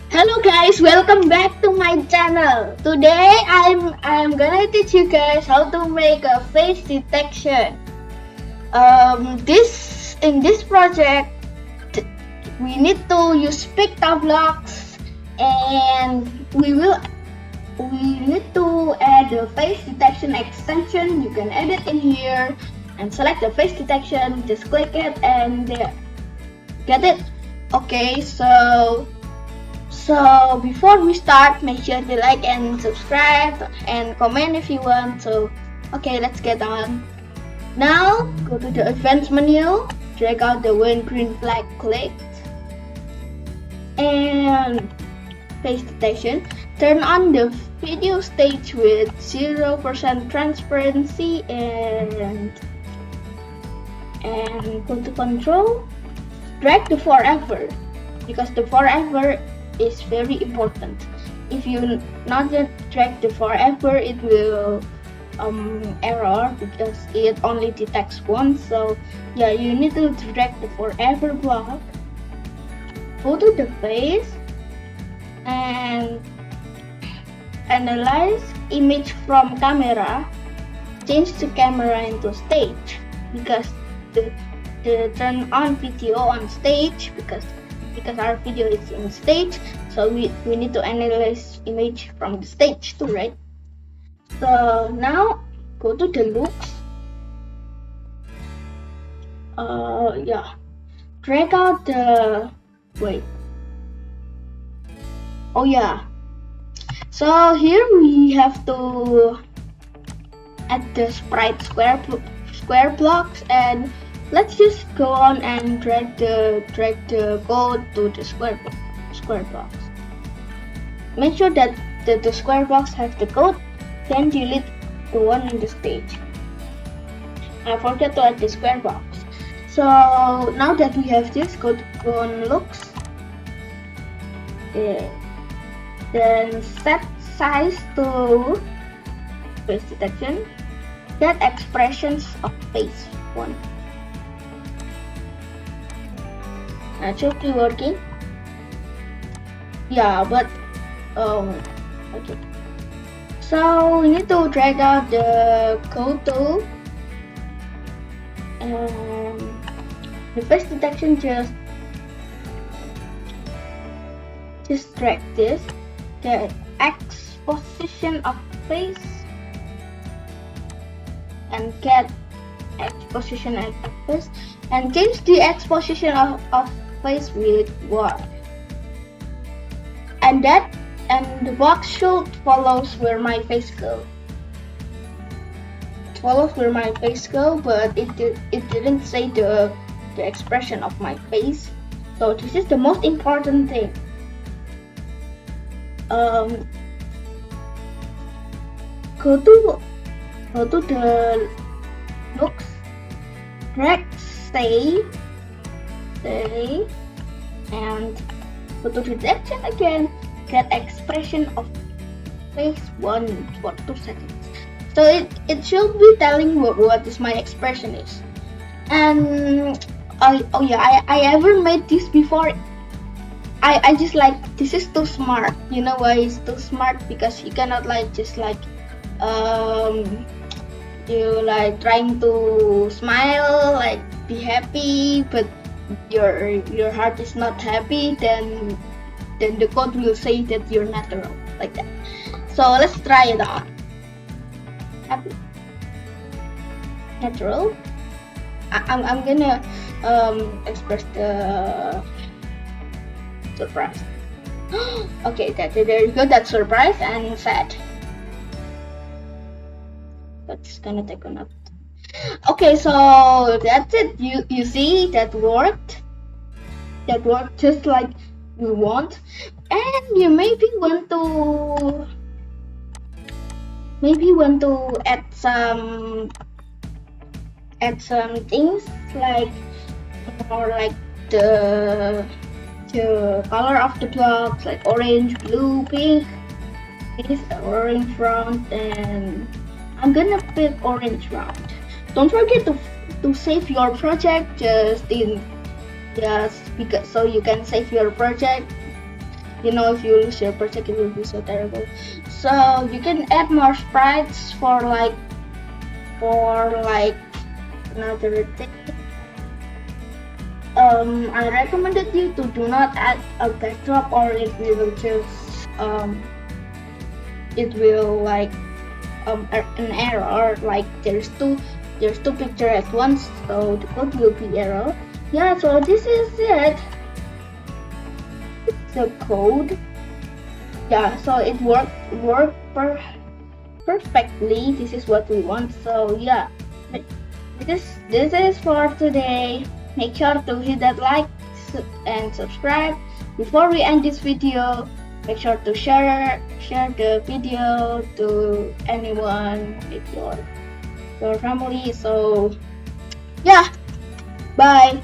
Hello guys, welcome back to my channel. Today I'm gonna teach you guys how to make a face detection. In this project we need to use PictoBlox, and we need to add a face detection extension. You can add it in here and select the face detection. Just click it and get it. Okay, so before we start, make sure to like and subscribe and comment if you want. So okay, let's get on. Now go to the advanced menu, drag out the when green flag clicked, and face detection. Turn on the video stage with 0% transparency and go to control. Drag the forever, because the forever is very important. If you not yet drag the forever, it will error because it only detects once. So yeah, you need to drag the forever block. Go to the face and analyze image from camera. Change the camera into stage, because the turn on video on stage, because our video is in stage, so we need to analyze image from the stage too, right? So now go to the looks. Drag out the so here we have to add the sprite square blocks, and let's just go on and drag the code to the square box. Make sure that the square box has the code, then delete the one in the stage. I forgot to add the square box. So now that we have this, go on looks, then set size to face detection. Get expressions of face 1. It should be working. Yeah, but okay. So we need to drag out the code tool, and the face detection just drag this, the X position of face, and get X position of face, and change the X position of face with 1, and the box should follows where my face go. It follows where my face go, but it didn't say the expression of my face. So this is the most important thing. Go to the looks, drag stay, and go to detection again. Get expression of face 1 for 2 seconds. So it should be telling what is my expression is. And I ever made this before. I just like, this is too smart. You know why it's too smart? Because you cannot you trying to smile, like be happy, but your heart is not happy, then the code will say that you're natural, like that. So let's try it on. Happy, natural. I'm gonna express the surprise. Okay, there you go. That's surprise and sad. That's gonna take a note. Okay, so that's it. You see, that worked. That worked just like we want. And you maybe want to add some things like the color of the blocks, like orange, blue, pink. This orange front, and I'm gonna pick orange round. Don't forget to save your project just in Yes, because so you can save your project. You know, if you lose your project, it will be so terrible. So you can add more sprites for like another thing. I recommended you to do not add a backdrop, or it will just it will like an error. Like there's two pictures at once, so the code will be error. Yeah, so this is it. It's the code. Yeah, so it worked perfectly. This is what we want. So yeah, this is for today. Make sure to hit that like and subscribe. Before we end this video, make sure to share the video to anyone with your family. So yeah, bye.